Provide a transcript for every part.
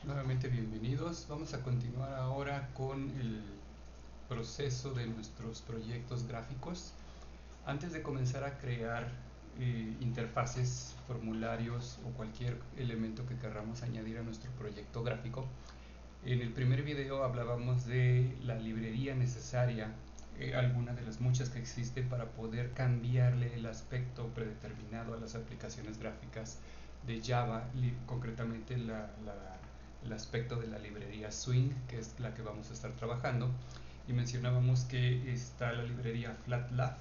Nuevamente bienvenidos. Vamos a continuar ahora con el proceso de nuestros proyectos gráficos. Antes de comenzar a crear interfaces, formularios o cualquier elemento que queramos añadir a nuestro proyecto gráfico, en el primer video hablábamos de la librería necesaria, alguna de las muchas que existen para poder cambiarle el aspecto predeterminado a las aplicaciones gráficas de Java, concretamente el aspecto de la librería Swing, que es la que vamos a estar trabajando. Y mencionábamos que está la librería FlatLab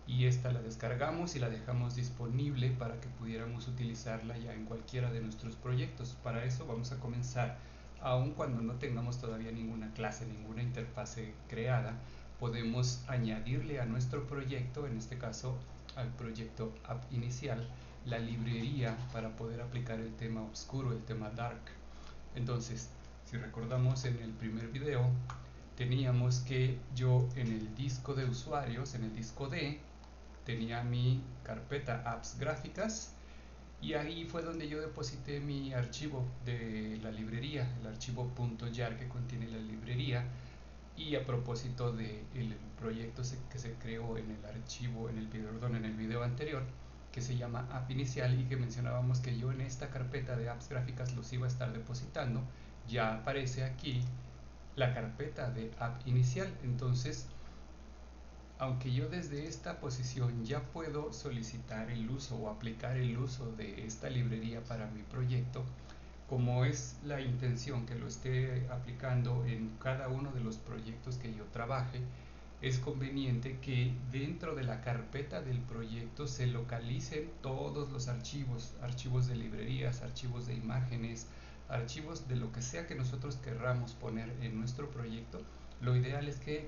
y esta la descargamos y la dejamos disponible para que pudiéramos utilizarla ya en cualquiera de nuestros proyectos. Para eso vamos a comenzar, aun cuando no tengamos todavía ninguna clase, ninguna interfase creada, podemos añadirle a nuestro proyecto, en este caso al proyecto app inicial, la librería para poder aplicar el tema oscuro, el tema dark. Entonces, si recordamos en el primer video, teníamos que yo en el disco de usuarios, en el disco D, tenía mi carpeta apps gráficas y ahí fue donde yo deposité mi archivo de la librería, el archivo .jar que contiene la librería. Y a propósito del proyecto que se creó en el archivo, en el video anterior, que se llama app inicial y que mencionábamos que yo en esta carpeta de apps gráficas los iba a estar depositando, ya aparece aquí la carpeta de app inicial. Entonces, aunque yo desde esta posición ya puedo solicitar el uso o aplicar el uso de esta librería para mi proyecto, como es la intención que lo esté aplicando en cada uno de los proyectos que yo trabaje, es conveniente que dentro de la carpeta del proyecto se localicen todos los archivos, archivos de librerías, archivos de imágenes, archivos de lo que sea que nosotros querramos poner en nuestro proyecto. Lo ideal es que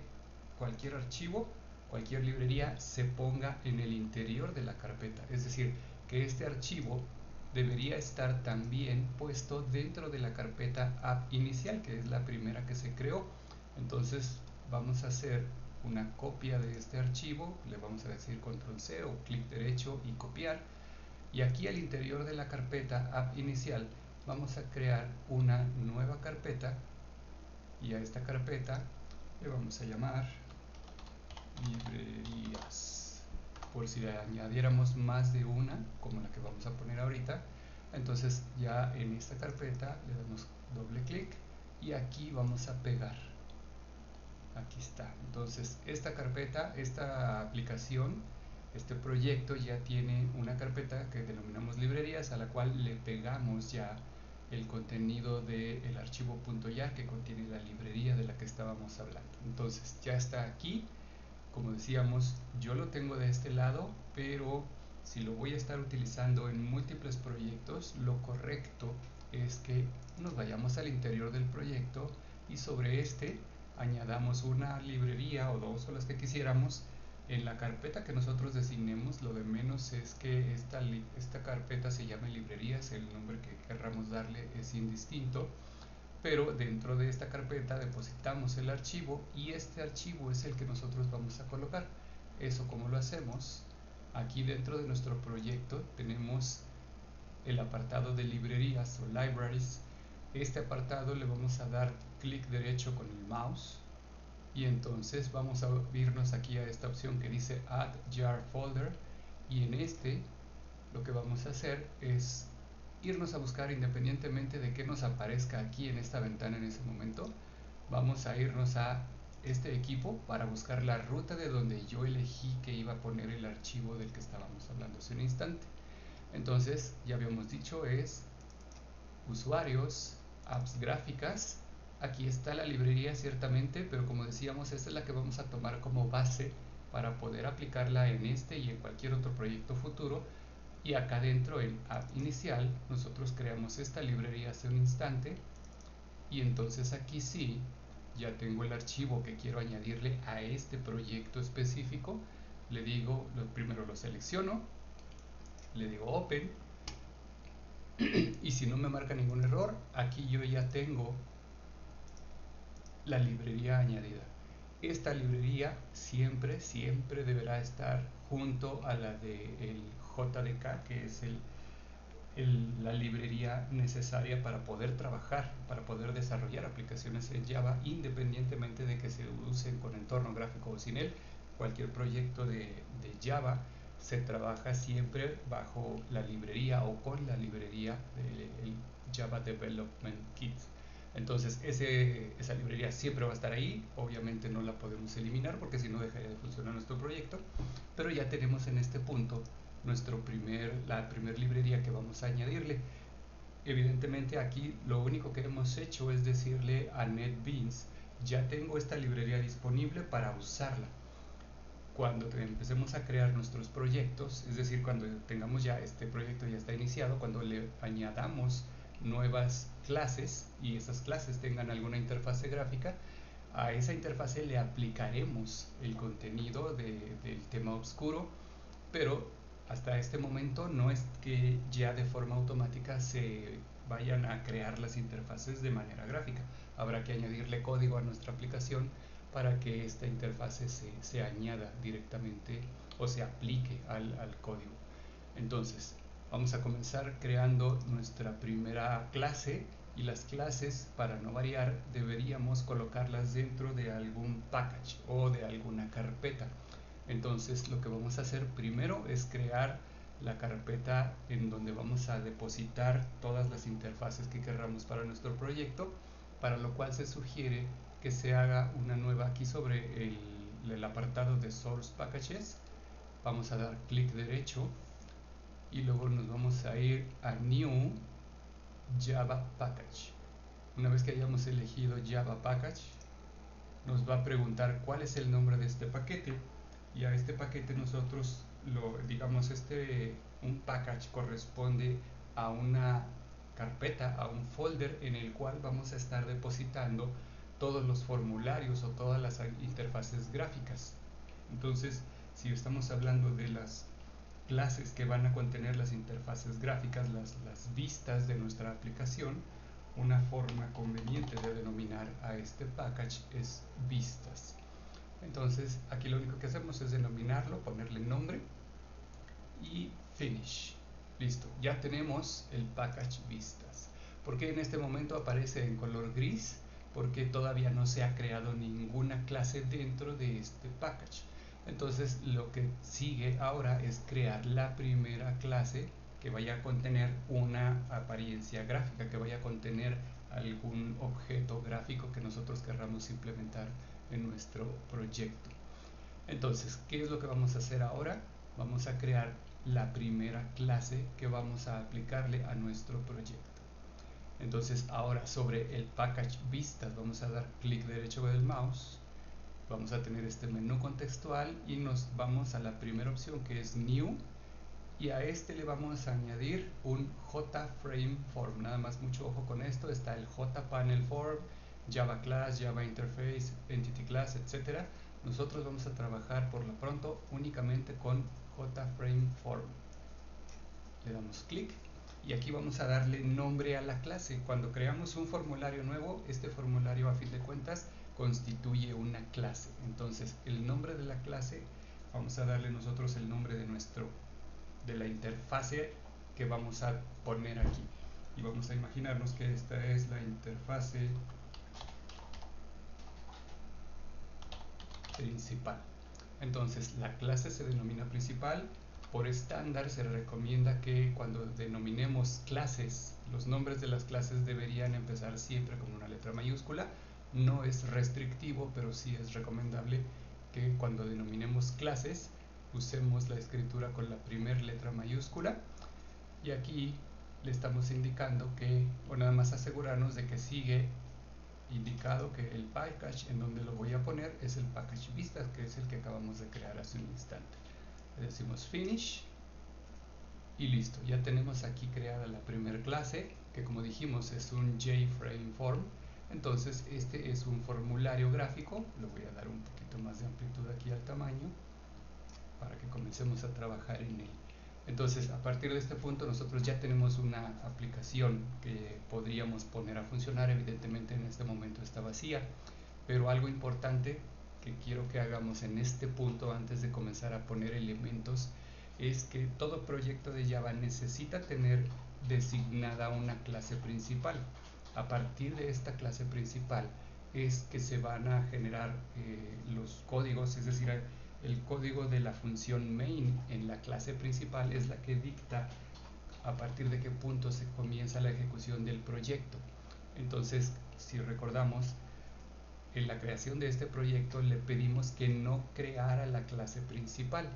cualquier archivo, cualquier librería se ponga en el interior de la carpeta, es decir, que este archivo debería estar también puesto dentro de la carpeta app inicial, que es la primera que se creó. Entonces vamos a hacer una copia de este archivo, le vamos a decir control C o clic derecho y copiar, y aquí al interior de la carpeta app inicial vamos a crear una nueva carpeta y a esta carpeta le vamos a llamar librerías, por si le añadiéramos más de una como la que vamos a poner ahorita. Entonces ya en esta carpeta le damos doble clic y aquí vamos a pegar, aquí está. Entonces esta carpeta, esta aplicación, este proyecto ya tiene una carpeta que denominamos librerías, a la cual le pegamos ya el contenido del archivo .jar que contiene la librería de la que estábamos hablando. Entonces ya está aquí. Como decíamos, yo lo tengo de este lado, pero si lo voy a estar utilizando en múltiples proyectos, lo correcto es que nos vayamos al interior del proyecto y sobre este añadamos una librería o dos o las que quisiéramos en la carpeta que nosotros designemos. Lo de menos es que esta carpeta se llame librerías, el nombre que querramos darle es indistinto, pero dentro de esta carpeta depositamos el archivo y este archivo es el que nosotros vamos a colocar. Eso, ¿cómo lo hacemos? Aquí dentro de nuestro proyecto tenemos el apartado de librerías o libraries. Este apartado le vamos a dar clic derecho con el mouse y entonces vamos a irnos aquí a esta opción que dice Add Jar Folder, y en este lo que vamos a hacer es irnos a buscar, independientemente de que nos aparezca aquí en esta ventana en ese momento. Vamos a irnos a este equipo para buscar la ruta de donde yo elegí que iba a poner el archivo del que estábamos hablando hace un instante. Entonces ya habíamos dicho, es usuarios, apps gráficas. Aquí está la librería ciertamente, pero como decíamos, esta es la que vamos a tomar como base para poder aplicarla en este y en cualquier otro proyecto futuro. Y acá dentro en app inicial nosotros creamos esta librería hace un instante, y entonces aquí sí ya tengo el archivo que quiero añadirle a este proyecto específico. Le digo, primero lo selecciono, le digo open, y si no me marca ningún error, aquí yo ya tengo la librería añadida. Esta librería siempre deberá estar junto a la del JDK, que es la librería necesaria para poder trabajar, para poder desarrollar aplicaciones en Java, independientemente de que se usen con entorno gráfico o sin él. Cualquier proyecto de Java se trabaja siempre bajo la librería o con la librería del Java Development Kit. Entonces esa librería siempre va a estar ahí, obviamente no la podemos eliminar porque si no dejaría de funcionar nuestro proyecto, pero ya tenemos en este punto la primera librería que vamos a añadirle. Evidentemente aquí lo único que hemos hecho es decirle a NetBeans, ya tengo esta librería disponible para usarla. Cuando empecemos a crear nuestros proyectos, es decir, cuando tengamos ya este proyecto ya está iniciado, cuando le añadamos nuevas clases y esas clases tengan alguna interfase gráfica, a esa interfase le aplicaremos el contenido del tema oscuro, pero hasta este momento no es que ya de forma automática se vayan a crear las interfaces de manera gráfica. Habrá que añadirle código a nuestra aplicación para que esta interfase se añada directamente o se aplique al código. Entonces, vamos a comenzar creando nuestra primera clase, y las clases, para no variar, deberíamos colocarlas dentro de algún package o de alguna carpeta. Entonces lo que vamos a hacer primero es crear la carpeta en donde vamos a depositar todas las interfaces que querramos para nuestro proyecto, para lo cual se sugiere que se haga una nueva aquí sobre el apartado de Source Packages. Vamos a dar clic derecho y luego nos vamos a ir a New Java Package. Una vez que hayamos elegido Java Package, nos va a preguntar cuál es el nombre de este paquete, y a este paquete nosotros un package corresponde a una carpeta, a un folder en el cual vamos a estar depositando todos los formularios o todas las interfaces gráficas. Entonces, si estamos hablando de las clases que van a contener las interfaces gráficas, las vistas de nuestra aplicación, una forma conveniente de denominar a este package es vistas. Entonces aquí lo único que hacemos es denominarlo, ponerle nombre y finish. Listo, ya tenemos el package vistas. ¿Por qué en este momento aparece en color gris? Porque todavía no se ha creado ninguna clase dentro de este package. Entonces lo que sigue ahora es crear la primera clase que vaya a contener una apariencia gráfica, que vaya a contener algún objeto gráfico que nosotros querramos implementar en nuestro proyecto. Entonces, ¿qué es lo que vamos a hacer ahora? Vamos a crear la primera clase que vamos a aplicarle a nuestro proyecto. Entonces, ahora sobre el package vistas vamos a dar clic derecho del mouse, vamos a tener este menú contextual y nos vamos a la primera opción, que es New, y a este le vamos a añadir un JFrameForm. Nada más mucho ojo con esto, está el JPanelForm, Java Class, Java Interface, Entity Class, etc. Nosotros vamos a trabajar por lo pronto únicamente con JFrameForm. Le damos clic y aquí vamos a darle nombre a la clase. Cuando creamos un formulario nuevo, este formulario a fin de cuentas constituye una clase. Entonces el nombre de la clase, vamos a darle nosotros el nombre de la interfase que vamos a poner aquí, y vamos a imaginarnos que esta es la interfase principal. Entonces la clase se denomina principal. Por estándar se recomienda que cuando denominemos clases, los nombres de las clases deberían empezar siempre con una letra mayúscula. No es restrictivo, pero sí es recomendable que cuando denominemos clases usemos la escritura con la primera letra mayúscula, y aquí le estamos indicando que, o nada más asegurarnos de que sigue indicado que el package en donde lo voy a poner es el package vistas, que es el que acabamos de crear hace un instante. Le decimos finish y listo, ya tenemos aquí creada la primera clase, que como dijimos es un JFrameForm. Entonces este es un formulario gráfico, le voy a dar un poquito más de amplitud aquí al tamaño para que comencemos a trabajar en él. Entonces, a partir de este punto nosotros ya tenemos una aplicación que podríamos poner a funcionar. Evidentemente en este momento está vacía, pero algo importante que quiero que hagamos en este punto antes de comenzar a poner elementos es que todo proyecto de Java necesita tener designada una clase principal. A partir de esta clase principal es que se van a generar los códigos, es decir, el código de la función main en la clase principal es la que dicta a partir de qué punto se comienza la ejecución del proyecto. Entonces, si recordamos, en la creación de este proyecto le pedimos que no creara la clase principal,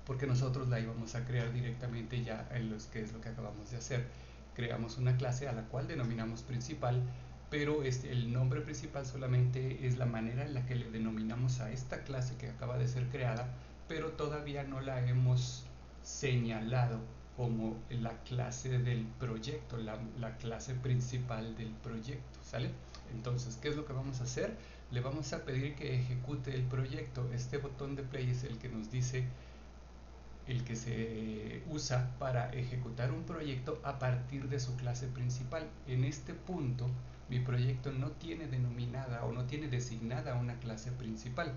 porque nosotros la íbamos a crear directamente ya en los que es lo que acabamos de hacer. Creamos una clase a la cual denominamos principal, pero el nombre principal solamente es la manera en la que le denominamos a esta clase que acaba de ser creada, pero todavía no la hemos señalado como la clase del proyecto, la clase principal del proyecto, ¿sale? Entonces, ¿qué es lo que vamos a hacer? Le vamos a pedir que ejecute el proyecto. Este botón de play es el que nos dice, el que se usa para ejecutar un proyecto a partir de su clase principal. En este punto, mi proyecto no tiene denominada o no tiene designada una clase principal.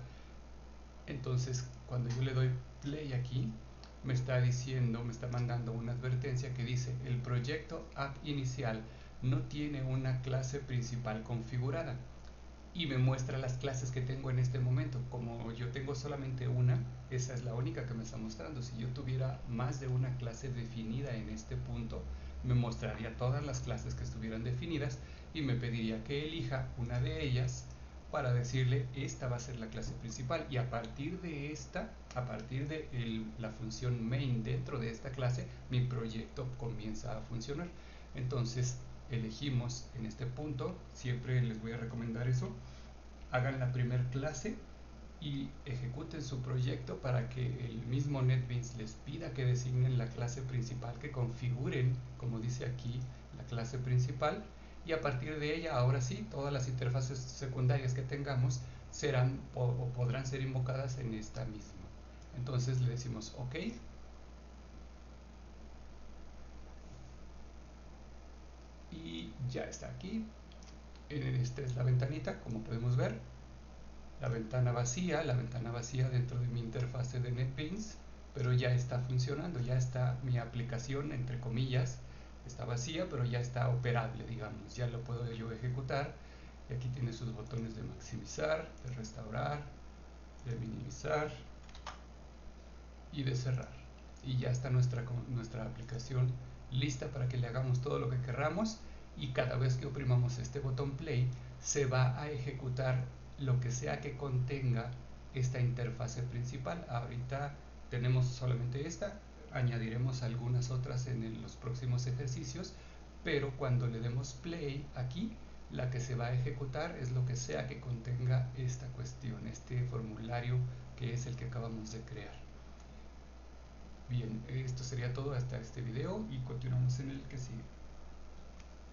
Entonces, cuando yo le doy play aquí, me está diciendo, me está mandando una advertencia que dice: el proyecto app inicial no tiene una clase principal configurada, y me muestra las clases que tengo en este momento. Como yo tengo solamente una, esa es la única que me está mostrando. Si yo tuviera más de una clase definida en este punto, me mostraría todas las clases que estuvieran definidas y me pediría que elija una de ellas para decirle: esta va a ser la clase principal, y a partir de esta, a partir de la función main dentro de esta clase, mi proyecto comienza a funcionar. Entonces elegimos en este punto, siempre les voy a recomendar eso: hagan la primer clase y ejecuten su proyecto para que el mismo NetBeans les pida que designen la clase principal, que configuren, como dice aquí, la clase principal, y a partir de ella, ahora sí, todas las interfaces secundarias que tengamos serán o podrán ser invocadas en esta misma. Entonces le decimos OK. Y ya está aquí. Esta es la ventanita, como podemos ver. La ventana vacía dentro de mi interfase de NetBeans, pero ya está funcionando, ya está mi aplicación, entre comillas, está vacía, pero ya está operable, digamos, ya lo puedo yo ejecutar. Y aquí tiene sus botones de maximizar, de restaurar, de minimizar y de cerrar. Y ya está nuestra aplicación lista para que le hagamos todo lo que querramos, y cada vez que oprimamos este botón play se va a ejecutar lo que sea que contenga esta interfase principal. Ahorita tenemos solamente esta, añadiremos algunas otras en los próximos ejercicios, pero cuando le demos play aquí, la que se va a ejecutar es lo que sea que contenga esta cuestión, este formulario que es el que acabamos de crear. Bien, esto sería todo hasta este video y continuamos en el que sigue.